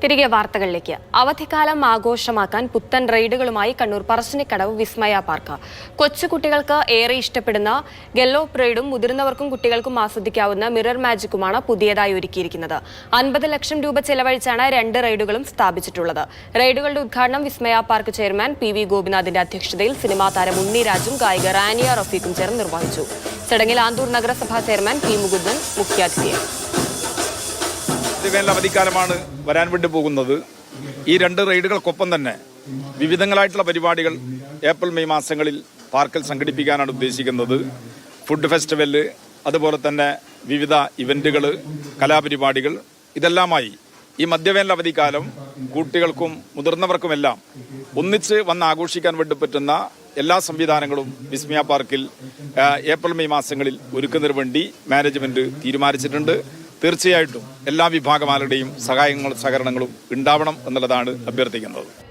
തിരികെ വാർത്തകളിലേക്ക്. അവധിക്കാലം ആഘോഷമാക്കാൻ പുത്തൻ റൈഡുകളുമായി കണ്ണൂർ പറശ്ശിനിക്കടവ് വിസ്മയ പാർക്ക്. കൊച്ചുകുട്ടികൾക്ക് ഏറെ ഇഷ്ടപ്പെടുന്ന ഗെല്ലോപ്പ് റൈഡും മുതിർന്നവർക്കും കുട്ടികൾക്കും ആസ്വദിക്കാവുന്ന മിറർ മാജിക്കുമാണ് പുതിയതായി ഒരുക്കിയിരിക്കുന്നത്. 50 ലക്ഷം രൂപ ചെലവഴിച്ചാണ് 2 റൈഡുകളും സ്ഥാപിച്ചിട്ടുള്ളത്. റൈഡുകളുടെ ഉദ്ഘാടനം വിസ്മയ പാർക്ക് ചെയർമാൻ PV ഗോപിനാഥിന്റെ അധ്യക്ഷതയിൽ സിനിമാ താരം ഉണ്ണിരാജും ഗായിക റാനിയ റഫീഖും ചേർന്ന് നിർവഹിച്ചു. ചടങ്ങിൽ ആന്തൂർ നഗരസഭാ ചെയർമാൻ P മുകുന്ദൻ മുഖ്യാതിഥിയായി. അവധിക്കാലമാണ് വരാൻ വേണ്ടി പോകുന്നത്. ഈ 2 റൈഡുകൾക്കൊപ്പം തന്നെ വിവിധങ്ങളായിട്ടുള്ള പരിപാടികൾ ഏപ്രിൽ മെയ് മാസങ്ങളിൽ പാർക്കിൽ സംഘടിപ്പിക്കാനാണ് ഉദ്ദേശിക്കുന്നത്. ഫുഡ് ഫെസ്റ്റിവല്, അതുപോലെ തന്നെ വിവിധ ഇവന്റുകൾ, കലാപരിപാടികൾ, ഇതെല്ലാമായി ഈ മധ്യവേനൽ അവധിക്കാലം കുട്ടികൾക്കും മുതിർന്നവർക്കുമെല്ലാം ഒന്നിച്ച് വന്ന് ആഘോഷിക്കാൻ വേണ്ടി പറ്റുന്ന എല്ലാ സംവിധാനങ്ങളും വിസ്മയ പാർക്കിൽ ഏപ്രിൽ മെയ് മാസങ്ങളിൽ ഒരുക്കുന്നതിന് വേണ്ടി മാനേജ്മെന്റ് തീരുമാനിച്ചിട്ടുണ്ട്. തീർച്ചയായിട്ടും എല്ലാ വിഭാഗം ആളുടെയും സഹായങ്ങളും സഹകരണങ്ങളും ഉണ്ടാവണം എന്നുള്ളതാണ് അഭ്യർത്ഥിക്കുന്നത്.